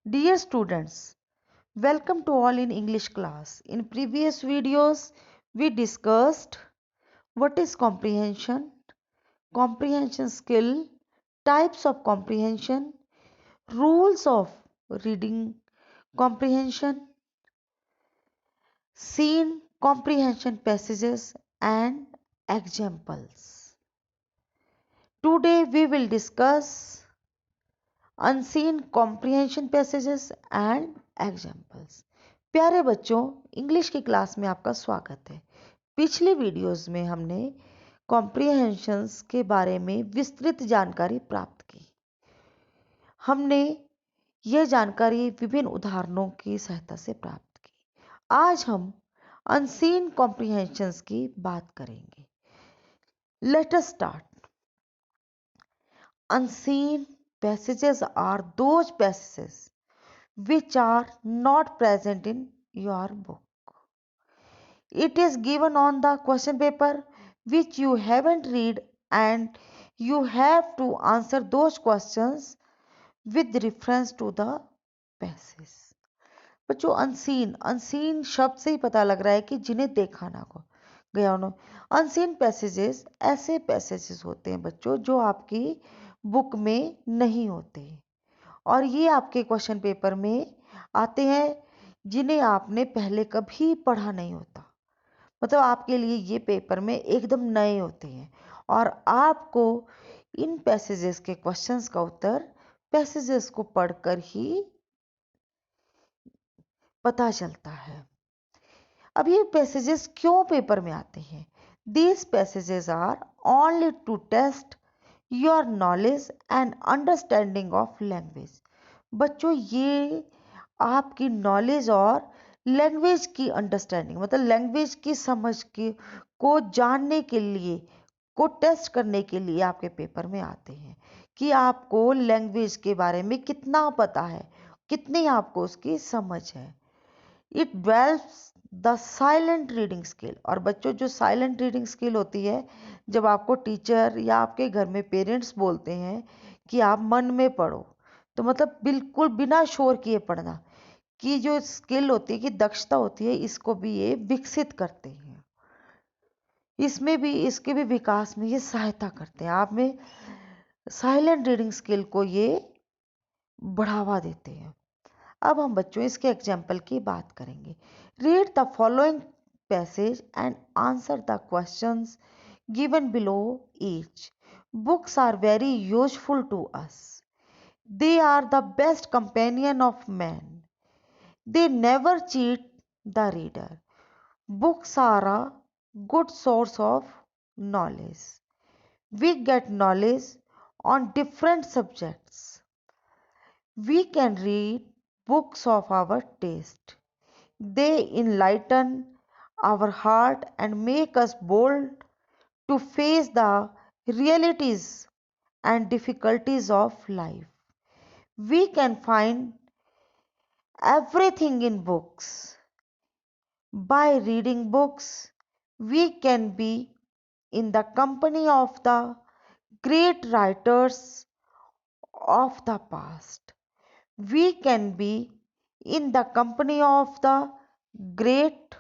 Dear students, welcome to all in English class. In previous videos, we discussed what is comprehension, comprehension skill, types of comprehension, rules of reading comprehension, scene comprehension passages, and examples. Today we will discuss unseen comprehension passages and examples. प्यारे बच्चों, English की class में आपका स्वागत है। पिछली videos में हमने कॉम्प्रिहेंशंस के बारे में विस्तृत जानकारी प्राप्त की। हमने यह जानकारी विभिन्न उदाहरणों की सहायता से प्राप्त की। आज हम अनसीन कॉम्प्रिहेंशंस की बात करेंगे। Let us start. Unseen passages are those passages which are not present in your book. It is given on the question paper which you haven't read and you have to answer those questions with reference to the passage. बच्चों unseen शब्द से ही पता लग रहा है कि जिन्हें देखा ना को गया उन्होंने। अनसीन पैसेजेस ऐसे पैसेजेस होते हैं बच्चों जो आपकी बुक में नहीं होते और ये आपके क्वेश्चन पेपर में आते हैं जिन्हें आपने पहले कभी पढ़ा नहीं होता। मतलब आपके लिए ये पेपर में एकदम नए होते हैं और आपको इन पैसेजेस के क्वेश्चंस का उत्तर पैसेजेस को पढ़कर ही पता चलता है। अब ये पैसेजेस क्यों पेपर में आते हैं? These passages are only to test your knowledge and understanding of language. बच्चों ये आपकी नॉलेज और लैंग्वेज की अंडरस्टैंडिंग मतलब लैंग्वेज की समझ की को जानने के लिए को टेस्ट करने के लिए आपके पेपर में आते हैं कि आपको लैंग्वेज के बारे में कितना पता है, कितनी आपको उसकी समझ है। It develops the silent reading skill. और बच्चों जो साइलेंट रीडिंग स्किल होती है, जब आपको टीचर या आपके घर में पेरेंट्स बोलते हैं कि आप मन में पढ़ो, तो मतलब बिल्कुल बिना शोर किए पढ़ना की जो स्किल होती है, कि दक्षता होती है, इसको भी ये विकसित करते हैं। इसमें भी इसके भी विकास में ये सहायता करते हैं। आप में साइलेंट रीडिंग स्किल को ये बढ़ावा देते हैं। अब हम बच्चों इसके एग्जाम्पल की बात करेंगे। Read the following passage and answer the questions given below each. Books are very useful to us. They are the best companion of man. They never cheat the reader. Books are a good source of knowledge. We get knowledge on different subjects. We can read books of our taste. They enlighten our heart and make us bold to face the realities and difficulties of life. We can find everything in books. By reading books, we can be in the company of the great writers of the past. We can be in the company of the great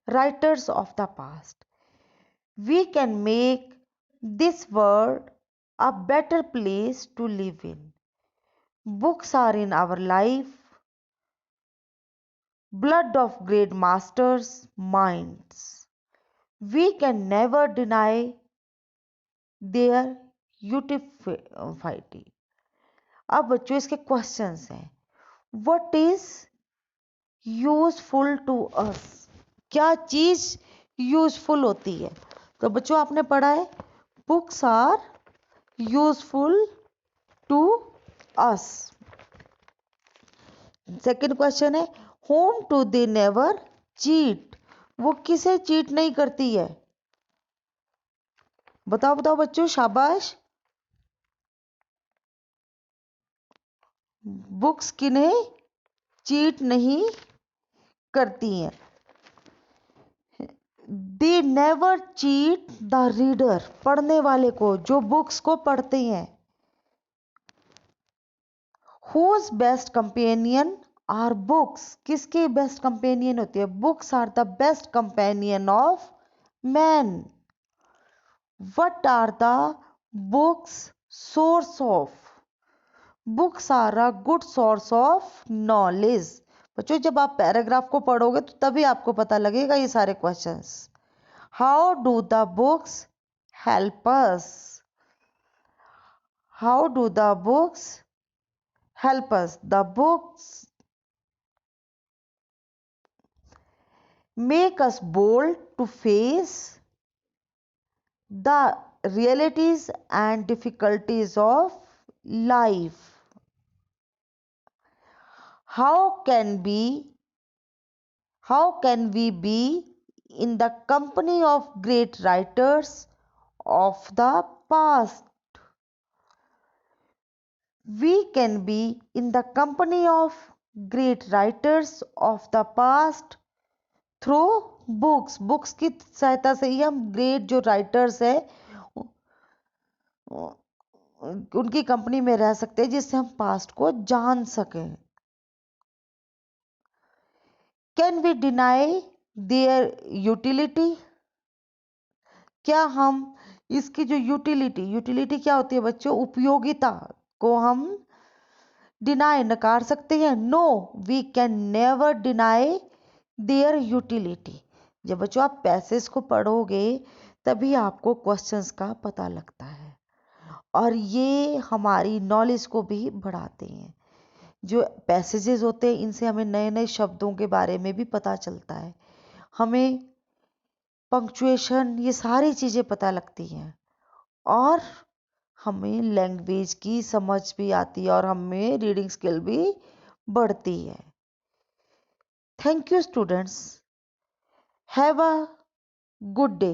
writers of the past. We can make this world a better place to live in. Books are in our life, blood of great masters' minds. We can never deny their utility. अब बच्चों इसके questions हैं। What is useful to us? क्या चीज useful होती है? तो बच्चों आपने पढ़ा है books are useful to us. Second question है whom to they never cheat. वो किसे चीट नहीं करती है? बताओ बताओ बच्चों, शाबाश। बुक्स किन्हें चीट नहीं करती हैं? They never cheat the reader. पढ़ने वाले को, जो बुक्स को पढ़ते हैं। Whose best companion are books, किसकी बेस्ट कंपेनियन होती है? Books are the best companion of man. What are the books source of? Books are a good source of knowledge. बच्चों जब आप पैराग्राफ को पढ़ोगे तो तभी आपको पता लगेगा ये सारे questions. How do the books help us? How do the books help us? The books make us bold to face the realities and difficulties of life. How can we how can we be in the company of great writers of the past? We can be in the company of great writers of the past through books. Books की सहायता से ही हम great जो writers है उनकी company में रह सकते हैं जिससे हम पास्ट को जान सकें. Can we deny their utility? क्या हम इसकी जो यूटिलिटी क्या होती है बच्चों? उपयोगिता को हम डिनाई नकार सकते हैं? No, we can never deny their utility. जब बच्चों आप पैसेज को पढ़ोगे तभी आपको क्वेश्चंस का पता लगता है और ये हमारी नॉलेज को भी बढ़ाते हैं. जो पैसेजेस होते हैं इनसे हमें नए नए शब्दों के बारे में भी पता चलता है, हमें पंक्चुएशन ये सारी चीज़ें पता लगती हैं और हमें लैंग्वेज की समझ भी आती है और हमें रीडिंग स्किल भी बढ़ती है. Thank you students. Have a good day.